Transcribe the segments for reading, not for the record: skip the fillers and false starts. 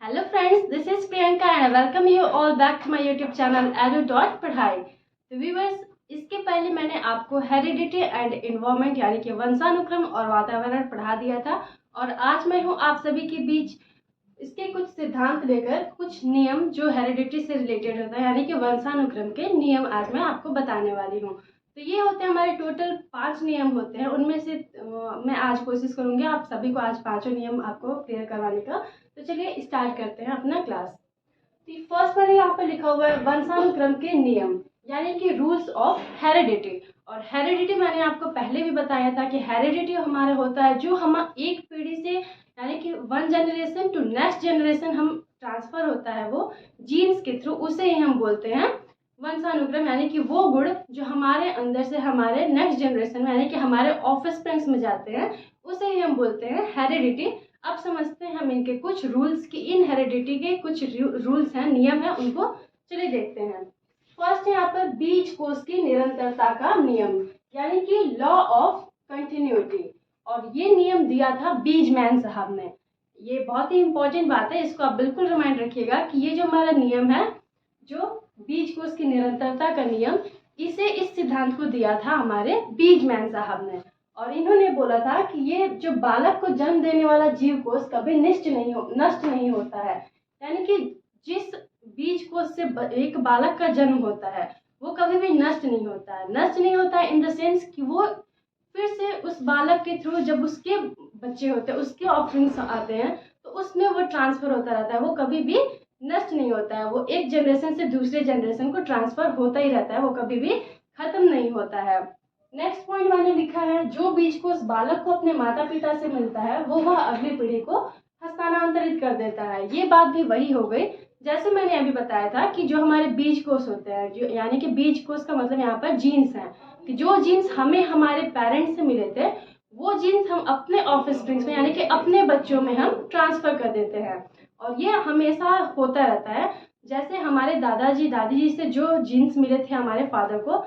Hello friends, this is Priyanka and I welcome you all back to my YouTube channel edu.पढ़ाई। तो viewers, इसके पहले मैंने आपको heredity and environment यानी कि वंशानुक्रम और वातावरण पढ़ा दिया था और आज मैं हूँ आप सभी के बीच इसके कुछ सिद्धांत लेकर कुछ नियम जो हेरिडिटी से रिलेटेड होता है यानी कि वंशानुक्रम के नियम आज मैं आपको बताने वाली हूँ। तो ये होते हैं हमारे टोटल 5 नियम होते हैं, उनमें से मैं आज कोशिश करूँगी आप सभी को आज पाँचों नियम आपको क्लियर करवाने का। तो चलिए स्टार्ट करते हैं अपना क्लास। तो फर्स्ट पर यहाँ पर लिखा हुआ है वंशानुक्रम के नियम यानी कि रूल्स ऑफ हेरिडिटी। और हेरिडिटी मैंने आपको पहले भी बताया था कि हेरिडिटी हमारा होता है जो हम एक पीढ़ी से यानी कि one generation to next generation हम ट्रांसफर होता है वो जीन्स के थ्रू, उसे ही हम बोलते हैं वंशानुक्रम। यानी कि वो गुण जो हमारे अंदर से हमारे नेक्स्ट जनरेशन में यानी कि हमारे ऑफस्प्रिंग्स में जाते हैं उसे ही हम बोलते हैं हेरिडिटी। अब समझते हैं हम इनके कुछ रूल्स की, इन हेरिडिटी के कुछ रूल्स हैं, नियम है, उनको चलिए देखते हैं। फर्स्ट है यहाँ पर बीज कोष की निरंतरता का नियम यानी कि लॉ ऑफ कंटिन्यूटी। और ये नियम दिया था बीजमैन साहब ने। ये बहुत ही इंपॉर्टेंट बात है, इसको आप बिल्कुल रिमाइंड रखिएगा कि ये जो हमारा नियम है, जो बीज कोष की निरंतरता का नियम, इसे इस सिद्धांत को दिया था हमारे बीजमैन साहब ने। और इन्होंने बोला था कि ये जो बालक को जन्म देने वाला जीव कोष कभी नष्ट नहीं होता है। यानी कि जिस बीज कोष से एक बालक का जन्म होता है वो कभी भी नष्ट नहीं होता है। नष्ट नहीं होता है इन द सेंस कि वो फिर से उस बालक के थ्रू जब उसके बच्चे होते हैं, उसके ऑफरिंग्स आते हैं, तो उसमें वो ट्रांसफर होता रहता है, वो कभी भी नष्ट नहीं होता है। वो एक जनरेशन से दूसरे जनरेशन को ट्रांसफर होता ही रहता है, वो कभी भी खत्म नहीं होता है। नेक्स्ट पॉइंट मैंने लिखा है जो बीज कोष बालक को अपने माता पिता से मिलता है वो वह अगली पीढ़ी को हस्तांतरित कर देता है। ये बात भी वही हो गई जैसे मैंने अभी बताया था कि जो हमारे बीज कोष होते हैं, जो यानी कि बीज कोष का मतलब यहाँ पर जीन्स हैं, कि जो जीन्स हमें हमारे पेरेंट्स से मिले थे वो जीन्स हम अपने ऑफस्प्रिंग्स में यानी कि अपने बच्चों में हम ट्रांसफर कर देते हैं। और ये हमेशा होता रहता है। जैसे हमारे दादाजी दादी जी से जो जीन्स मिले थे हमारे फादर को,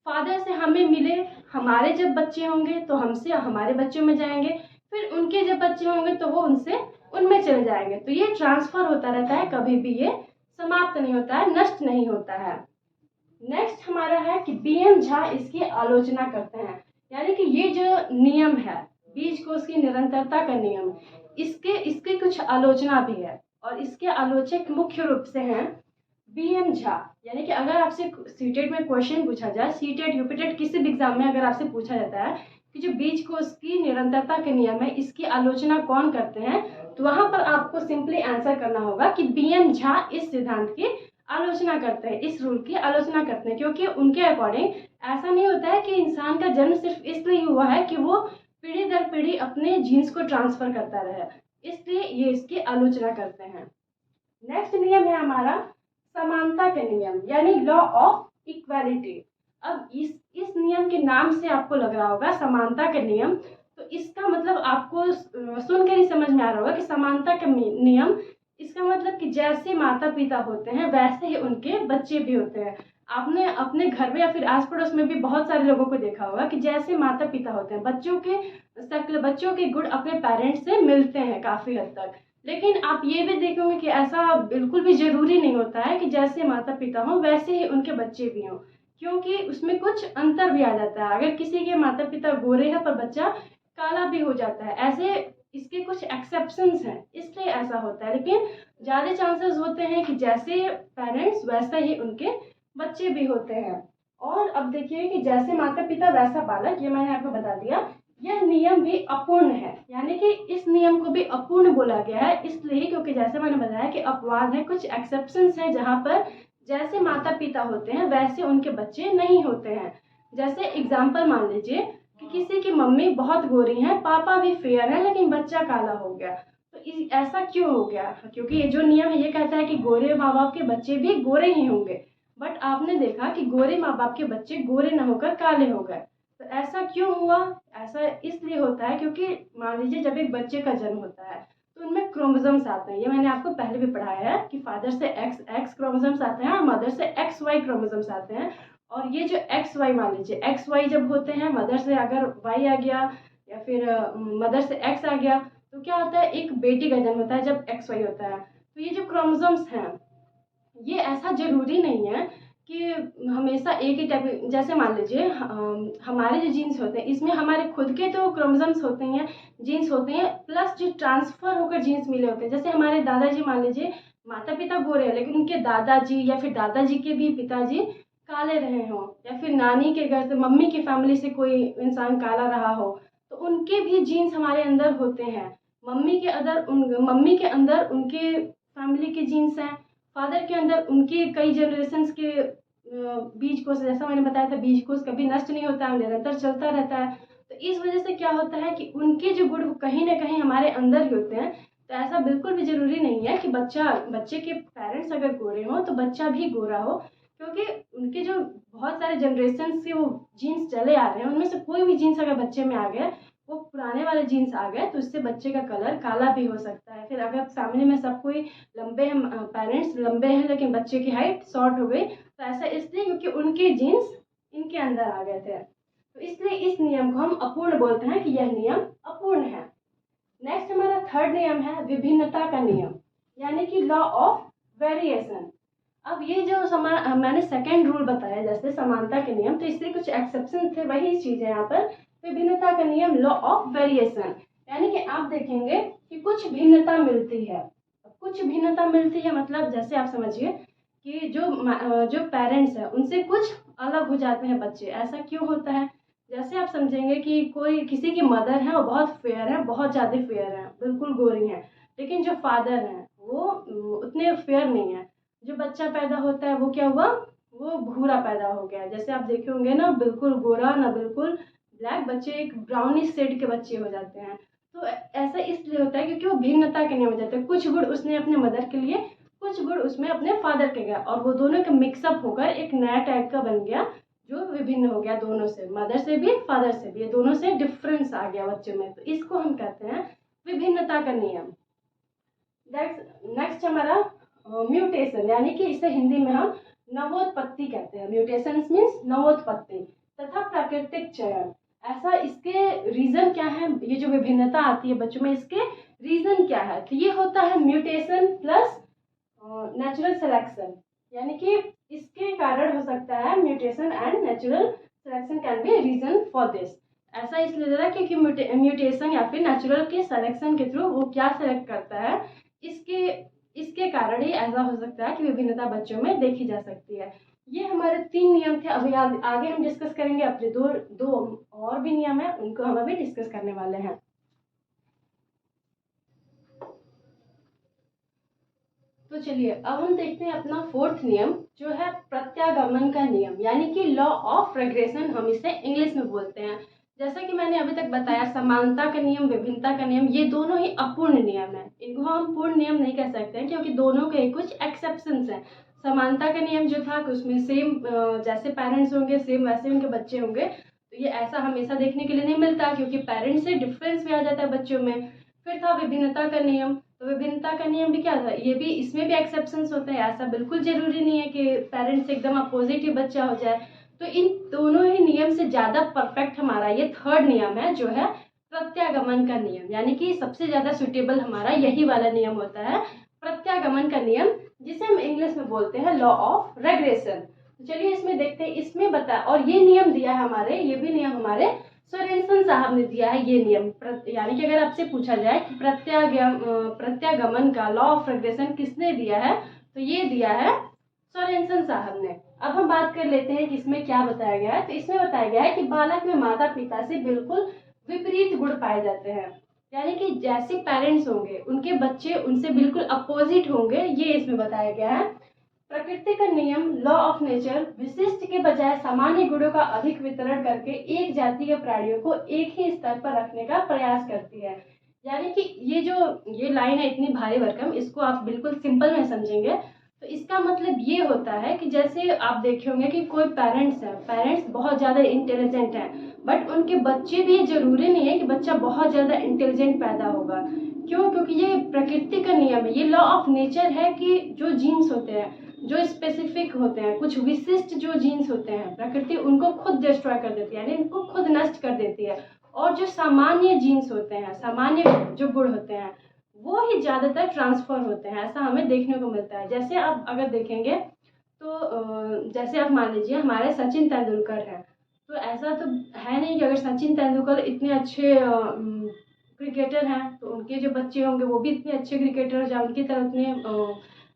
फादर से हमें मिले, हमारे जब बच्चे होंगे तो हमसे हमारे बच्चों में जाएंगे, फिर उनके जब बच्चे होंगे तो वो उनसे उनमें चले जाएंगे। तो ये ट्रांसफर होता रहता है, कभी भी ये समाप्त नहीं होता है, नष्ट नहीं होता है। नेक्स्ट हमारा है कि बीएम झा इसकी आलोचना करते हैं। यानी कि ये जो नियम है बीज कोष की निरंतरता का नियम, इसके कुछ आलोचना भी है और इसके आलोचक मुख्य रूप से हैं बीएम झा। यानी कि अगर आपसे सीटेट में क्वेश्चन पूछा जाए, सीटेट यूपीटेट किसी भी एग्जाम में अगर आपसे पूछा जाता है कि जो बीज कोष की निरंतरता के नियम है इसकी आलोचना कौन करते हैं, तो वहां पर आपको सिंपली आंसर करना होगा कि बीएम झा इस सिद्धांत की आलोचना करते हैं, इस रूल की आलोचना करते हैं। क्योंकि उनके अकॉर्डिंग ऐसा नहीं होता है कि इंसान का जन्म सिर्फ इसलिए हुआ है कि वो पीढ़ी दर पीढ़ी अपने जीन्स को ट्रांसफर करता रहे, इसलिए ये इसकी आलोचना करते हैं। नेक्स्ट नियम है हमारा समानता के नियम यानी लॉ ऑफ इक्वालिटी। अब इस नियम के नाम से आपको लग रहा होगा समानता का नियम, तो इसका मतलब आपको सुनकर ही समझ में आ रहा होगा कि समानता का नियम, इसका मतलब कि जैसे माता पिता होते हैं वैसे ही उनके बच्चे भी होते हैं। आपने अपने घर में या फिर आस पड़ोस में भी बहुत सारे लोगों को देखा होगा कि जैसे माता पिता होते हैं, बच्चों के गुण अपने पेरेंट्स से मिलते हैं काफ़ी हद तक। लेकिन आप ये भी देखेंगे कि ऐसा बिल्कुल भी ज़रूरी नहीं होता है कि जैसे माता पिता हों वैसे ही उनके बच्चे भी हों, क्योंकि उसमें कुछ अंतर भी आ जाता है। अगर किसी के माता पिता गोरे हैं पर बच्चा काला भी हो जाता है, ऐसे इसके कुछ एक्सेप्शंस हैं, इसलिए ऐसा होता है। लेकिन ज़्यादा चांसेस होते हैं कि जैसे पेरेंट्स वैसे ही उनके बच्चे भी होते हैं। और अब देखिए कि जैसे माता पिता वैसा बालक, ये मैंने आपको बता दिया, यह नियम भी अपूर्ण है। यानी कि इस नियम को भी अपूर्ण बोला गया है इसलिए क्योंकि जैसे मैंने बताया कि अपवाद है, कुछ एक्सेप्शंस हैं जहाँ पर जैसे माता पिता होते हैं वैसे उनके बच्चे नहीं होते हैं। जैसे एग्जाम्पल मान लीजिए कि किसी की मम्मी बहुत गोरी है, पापा भी फेयर है, लेकिन बच्चा काला हो गया। तो ऐसा क्यों हो गया? क्योंकि ये जो नियम है ये कहता है कि गोरे माँ बाप के बच्चे भी गोरे ही होंगे, बट आपने देखा कि गोरे माँ बाप के बच्चे गोरे न होकर काले हो गए। तो ऐसा क्यों हुआ? ऐसा इसलिए होता है क्योंकि मान लीजिए जब एक बच्चे का जन्म होता है तो उनमें क्रोमोसोम्स आते हैं। ये मैंने आपको पहले भी पढ़ाया है कि फादर से एक्स क्रोमोसोम्स आते हैं और मदर से एक्स वाई क्रोमोसोम्स आते हैं। और ये जो एक्स वाई, मान लीजिए एक्स वाई जब होते हैं, मदर से अगर वाई आ गया या फिर मदर से एक्स आ गया, तो क्या होता है, एक बेटी का जन्म होता है जब एक्स वाई होता है। तो ये जो क्रोमोसोम्स हैं, ये ऐसा ज़रूरी नहीं है कि हमेशा एक ही टाइप, जैसे मान लीजिए हमारे जो जीन्स होते हैं इसमें हमारे खुद के तो क्रोमोसोम्स होते हैं, जीन्स होते हैं, प्लस जो ट्रांसफ़र होकर जीन्स मिले होते हैं। जैसे हमारे दादाजी मान लीजिए माता पिता गोरे हैं, लेकिन उनके दादाजी या फिर दादाजी के भी पिताजी काले रहे हों, या फिर नानी के घर से, मम्मी की फैमिली से कोई इंसान काला रहा हो, तो उनके भी जीन्स हमारे अंदर होते हैं। मम्मी के अंदर उनके फैमिली के जीन्स हैं, फादर के अंदर उनके कई जनरेशन्स के बीज कोष, जैसा मैंने बताया था बीज कोष कभी नष्ट नहीं होता है, निरंतर चलता रहता है। तो इस वजह से क्या होता है कि उनके जो गुण कहीं ना कहीं हमारे अंदर ही होते हैं। तो ऐसा बिल्कुल भी ज़रूरी नहीं है कि बच्चे के पेरेंट्स अगर गोरे हों तो बच्चा भी गोरा हो, क्योंकि उनके जो बहुत सारे जनरेशन से वो जीन्स चले आ रहे हैं, उनमें से कोई भी जीन्स अगर बच्चे में आ गए, वो पुराने वाले जीन्स आ गए, तो उससे बच्चे का कलर काला भी हो सकता है। फिर अगर फैमिली में सब कोई लंबे हैं, पेरेंट्स लंबे हैं लेकिन बच्चे की हाइट शॉर्ट हो गई, तो ऐसा इसलिए क्योंकि उनके जीन्स इनके अंदर आ गए थे। तो इसलिए इस नियम को हम अपूर्ण बोलते हैं कि यह नियम अपूर्ण है। नेक्स्ट हमारा थर्ड नियम है विभिन्नता का नियम, यानी कि लॉ ऑफ वेरिएशन। अब ये जो मैंने सेकेंड रूल बताया जैसे समानता के नियम, तो इससे कुछ एक्सेप्शन थे, वही चीज़ है यहाँ पर विभिन्नता का नियम, लॉ ऑफ वेरिएशन। यानी कि आप देखेंगे कि कुछ भिन्नता मिलती है, कुछ भिन्नता मिलती है मतलब जैसे आप समझिए कि जो पेरेंट्स हैं उनसे कुछ अलग हो जाते हैं बच्चे। ऐसा क्यों होता है? जैसे आप समझेंगे कि किसी की मदर है वो बहुत फेयर है, बहुत ज़्यादा फेयर है, बिल्कुल गोरी है, लेकिन जो फादर हैं वो उतने फेयर नहीं है। जो बच्चा पैदा होता है वो क्या हुआ, वो भूरा पैदा हो गया। जैसे आप देखे होंगे ना बिल्कुल गोरा ना बिल्कुल ब्लैक, बच्चे एक ब्राउनिश शेड के बच्चे हो जाते हैं। तो ऐसा इसलिए होता है क्योंकि वो भिन्नता के नियम हो जाते हैं। कुछ गुण उसने अपने मदर के लिए, कुछ गुण उसमें अपने फादर के गया, और वो दोनों का मिक्सअप होकर एक नया टाइप का बन गया जो विभिन्न हो गया, दोनों से, मदर से भी फादर से भी, ये दोनों से डिफरेंस आ गया बच्चे में। तो इसको हम कहते हैं विभिन्नता का नियम। नेक्स्ट हमारा म्यूटेशन, यानी कि इसे हिंदी में हम नवोत्पत्ति कहते हैं। म्यूटेशन मीन्स नवोत्पत्ति तथा प्राकृतिक चयन। ऐसा इसके रीजन क्या है, ये जो विभिन्नता आती है बच्चों में, इसके रीजन क्या है? तो ये होता है म्यूटेशन प्लस नेचुरल सिलेक्शन, यानी कि इसके कारण हो सकता है mutation and natural selection can be reason for this. ऐसा इसलिए दे रहा है क्योंकि म्यूटेशन या फिर नेचुरल के सिलेक्शन के थ्रू वो क्या सेलेक्ट करता है, इसके कारण ही ऐसा हो सकता है कि विभिन्नता बच्चों में देखी जा सकती है। ये हमारे 3 नियम थे। अभी आगे हम डिस्कस करेंगे अपने दो और भी नियम है, उनको हम अभी डिस्कस करने वाले हैं। तो चलिए अब हम देखते हैं अपना फोर्थ नियम जो है प्रत्यागमन का नियम, यानी कि लॉ ऑफ रेग्रेशन हम इसे इंग्लिश में बोलते हैं। जैसा कि मैंने अभी तक बताया, समानता का नियम, विभिन्नता का नियम, ये दोनों ही अपूर्ण नियम है। इनको हम पूर्ण नियम नहीं कह सकते हैं क्योंकि दोनों के कुछ एक्सेप्शंस हैं। समानता का नियम जो था कि उसमें सेम जैसे पेरेंट्स होंगे सेम वैसे उनके बच्चे होंगे, तो ये ऐसा हमेशा देखने के लिए नहीं मिलता क्योंकि पेरेंट्स से डिफरेंस भी आ जाता है बच्चों में। फिर था विभिन्नता का नियम, तो विभिन्नता का नियम भी क्या था, ये भी, इसमें भी एक्सेप्शंस होते हैं। ऐसा बिल्कुल जरूरी नहीं है कि पेरेंट्स से एकदम अपोजिट ही बच्चा हो जाए। तो इन दोनों ही नियम से ज़्यादा परफेक्ट हमारा ये थर्ड नियम है जो है प्रत्यागमन का नियम, यानी कि सबसे ज़्यादा सुटेबल हमारा यही वाला नियम होता है प्रत्यागमन का नियम, जिसे हम इंग्लिश में बोलते हैं लॉ ऑफ रेग्रेशन। तो चलिए इसमें देखते हैं, इसमें बता, और ये नियम दिया है हमारे, ये भी नियम हमारे सोरेनसन साहब ने दिया है ये नियम। यानी कि अगर आपसे पूछा जाए कि प्रत्यागमन का लॉ ऑफ रेग्रेशन किसने दिया है, तो ये दिया है सोरेनसन साहब ने। अब हम बात कर लेते हैं कि इसमें क्या बताया गया है। तो इसमें बताया गया है कि बालक में माता पिता से बिल्कुल विपरीत गुण पाए जाते हैं, यानी कि जैसे पेरेंट्स होंगे उनके बच्चे उनसे बिल्कुल अपोजिट होंगे, ये इसमें बताया गया है। प्रकृति का नियम, लॉ ऑफ नेचर, विशिष्ट के बजाय सामान्य गुणों का अधिक वितरण करके एक जाति के प्राणियों को एक ही स्तर पर रखने का प्रयास करती है। यानी कि ये लाइन है इतनी भारी भरकम, इसको आप बिल्कुल सिंपल में समझेंगे तो इसका मतलब ये होता है कि जैसे आप देखे होंगे कि कोई पेरेंट्स बहुत ज़्यादा इंटेलिजेंट हैं, बट उनके बच्चे भी जरूरी नहीं है कि बच्चा बहुत ज़्यादा इंटेलिजेंट पैदा होगा। क्यों? क्योंकि ये प्रकृति का नियम है, ये लॉ ऑफ नेचर है कि जो जीन्स होते हैं, जो स्पेसिफिक होते हैं, कुछ विशिष्ट जो जीन्स होते हैं, प्रकृति उनको खुद डिस्ट्रॉय कर देती है, यानी इनको खुद नष्ट कर देती है। और जो सामान्य जीन्स होते हैं, सामान्य जो गुण होते हैं, वो ही ज़्यादातर ट्रांसफ़र होते हैं, ऐसा हमें देखने को मिलता है। जैसे आप अगर देखेंगे तो जैसे आप मान लीजिए हमारे सचिन तेंदुलकर हैं, तो ऐसा तो है नहीं कि अगर सचिन तेंदुलकर इतने अच्छे क्रिकेटर हैं तो उनके जो बच्चे होंगे वो भी इतने अच्छे क्रिकेटर हो जाए, उनकी तरह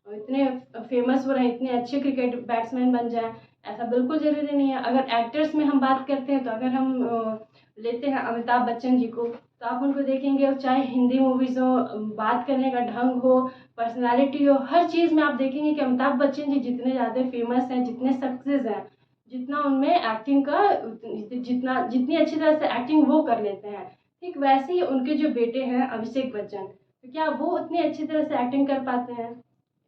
इतने फेमस हो रहे हैं, इतने अच्छे क्रिकेट बैट्समैन बन जाएं। ऐसा बिल्कुल ज़रूरी नहीं है। अगर एक्टर्स में हम बात करते हैं तो अगर हम लेते हैं अमिताभ बच्चन जी को, तो आप उनको देखेंगे चाहे हिंदी मूवीज़ हो, बात करने का ढंग हो, पर्सनालिटी हो, हर चीज़ में आप देखेंगे कि अमिताभ बच्चन जी जितने ज़्यादा फेमस हैं, जितने सक्सेस हैं, जितना उनमें एक्टिंग का जितनी अच्छी तरह से एक्टिंग वो कर लेते हैं, ठीक वैसे ही उनके जो बेटे हैं अभिषेक बच्चन, तो क्या वो उतनी अच्छी तरह से एक्टिंग कर पाते हैं?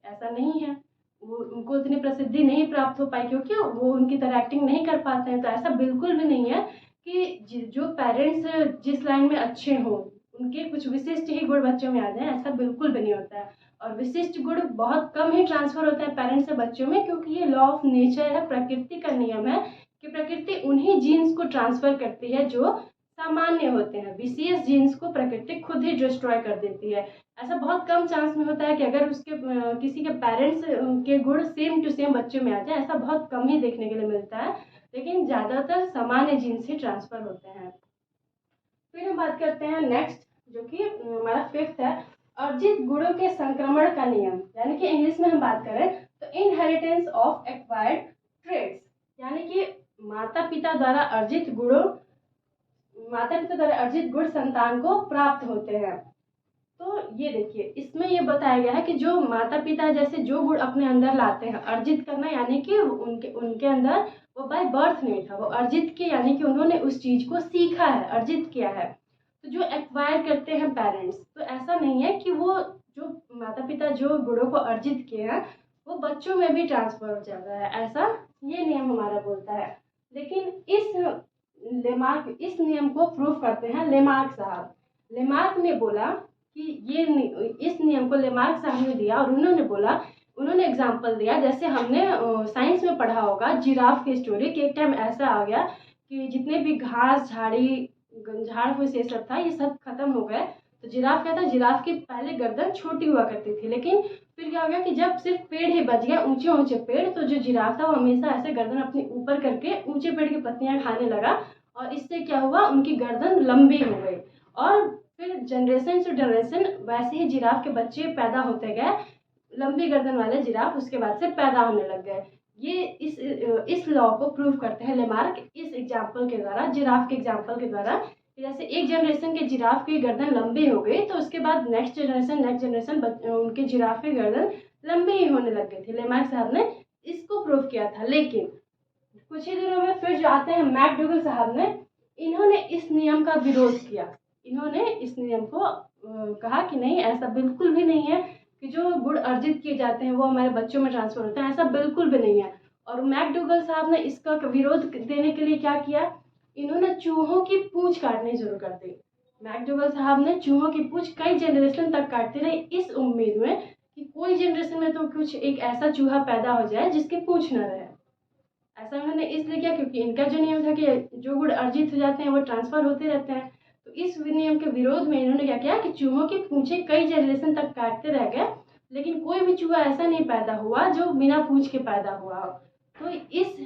ऐसा नहीं है। वो उनको उतनी प्रसिद्धि नहीं प्राप्त हो पाई क्योंकि वो उनकी तरह एक्टिंग नहीं कर पाते हैं। तो ऐसा बिल्कुल भी नहीं है कि जो पेरेंट्स जिस लाइन में अच्छे हों उनके कुछ विशिष्ट ही गुण बच्चों में आ जाए, ऐसा बिल्कुल भी नहीं होता है। और विशिष्ट गुण बहुत कम ही ट्रांसफ़र होता है पेरेंट्स से बच्चों में, क्योंकि ये लॉ ऑफ नेचर है, प्रकृति का नियम है कि प्रकृति उन्हीं जीन्स को ट्रांसफ़र करती है जो सामान्य होते हैं। विशेष जीन्स को प्रकृति खुद ही डिस्ट्रॉय कर देती है। ऐसा बहुत कम चांस में होता है कि अगर उसके किसी के पेरेंट्स के गुण सेम टू सेम बच्चों में आ जाए, ऐसा बहुत कम ही देखने के लिए मिलता है, लेकिन ज़्यादातर सामान्य जीन्स ही ट्रांसफ़र होते हैं। फिर हम बात करते हैं नेक्स्ट, जो कि हमारा फिफ्थ है अर्जित गुणों के संक्रमण का नियम, यानी कि इंग्लिश में हम बात करें तो इनहेरिटेंस ऑफ एक्वायर्ड ट्रेड्स, यानी कि माता पिता द्वारा अर्जित गुण संतान को प्राप्त होते हैं। तो ये देखिए इसमें ये बताया गया है कि जो माता पिता जैसे जो गुण अपने अंदर लाते हैं, अर्जित करना यानी कि उनके उनके अंदर वो बाय बर्थ नहीं था, वो अर्जित के यानी कि उन्होंने उस चीज़ को सीखा है, अर्जित किया है। तो जो एक्वायर करते हैं पेरेंट्स, तो ऐसा नहीं है कि वो जो माता पिता जो गुणों को अर्जित किए हैं वो बच्चों में भी ट्रांसफर हो जाता है, ऐसा ये नियम हमारा बोलता है। लेकिन इस नियम को प्रूव करते हैं लेमार्क साहब। लेमार्क ने बोला कि इस नियम को लेमार्क साहब ने दिया और उन्होंने एग्जाम्पल दिया, जैसे हमने साइंस में पढ़ा होगा जिराफ की स्टोरी कि एक टाइम ऐसा आ गया कि जितने भी घास झाड़ फूस ये सब था, ये सब खत्म हो गए। तो जिराफ क्या था, जिराफ की पहले गर्दन छोटी हुआ करती थी, लेकिन फिर क्या हो गया कि जब सिर्फ पेड़ ही बच गया, ऊंचे ऊंचे पेड़, तो जो जिराफ था वो हमेशा ऐसे गर्दन अपनी ऊपर करके ऊंचे पेड़ की पत्तियां खाने लगा, और इससे क्या हुआ, उनकी गर्दन लंबी हो गई। और फिर जनरेशन टू जनरेशन वैसे ही जिराफ के बच्चे पैदा होते गए, लंबी गर्दन वाले जिराफ उसके बाद से पैदा होने लग गए। ये इस लॉ को प्रूव करते हैं लेमार्क इस एग्जाम्पल के द्वारा, जिराफ के एग्जाम्पल के द्वारा। जैसे एक जनरेशन के जिराफ की गर्दन लंबी हो गई तो उसके बाद नेक्स्ट जनरेशन उनके जिराफ की गर्दन लंबी ही होने लग गई थी। लेमार्क साहब ने इसको प्रूव किया था। लेकिन कुछ ही दिनों में फिर जो आते हैं मैकडूगल साहब ने, इन्होंने इस नियम का विरोध किया। इन्होंने इस नियम को कहा कि नहीं, ऐसा बिल्कुल भी नहीं है कि जो गुण अर्जित किए जाते हैं वो हमारे बच्चों में ट्रांसफर होते हैं, ऐसा बिल्कुल भी नहीं है। और मैकडूगल साहब ने इसका विरोध देने के लिए क्या किया, इन्होंने चूहों की पूंछ काटनी शुरू कर दी। मैकडूगल साहब ने चूहों की पूंछ कई जनरेशन तक काटते रहे, इस उम्मीद में कि कोई जनरेशन में तो कुछ एक ऐसा चूहा पैदा हो जाए जिसकी पूंछ न रहे। ऐसा उन्होंने इसलिए किया क्योंकि इनका जो नियम था कि जो गुण अर्जित हो जाते हैं वो ट्रांसफर होते रहते हैं। तो इस नियम के विरोध में इन्होंने क्या किया कि चूहों की पूंछें कई जनरेशन तक काटते रह गए, लेकिन कोई भी चूहा ऐसा नहीं पैदा हुआ जो बिना पूंछ के पैदा हुआ हो। तो इस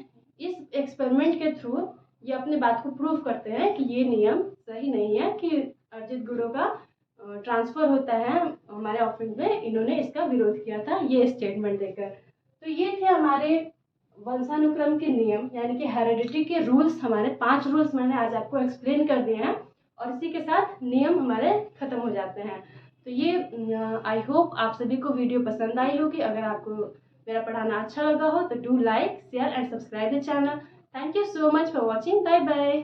एक्सपेरिमेंट के थ्रू ये अपने बात को प्रूव करते हैं कि ये नियम सही नहीं है कि अर्जित गुणों का ट्रांसफर होता है हमारे ऑफिस में। इन्होंने इसका विरोध किया था ये स्टेटमेंट देकर। तो ये थे हमारे वंशानुक्रम के नियम, यानी कि हेरिडिटी के रूल्स। हमारे 5 रूल्स मैंने आज आपको एक्सप्लेन कर दिए हैं और इसी के साथ नियम हमारे ख़त्म हो जाते हैं। तो ये आई होप आप सभी को वीडियो पसंद आई होगी। अगर आपको मेरा पढ़ाना अच्छा लगा हो तो do like, share and subscribe the channel. Thank you so much for watching. Bye bye.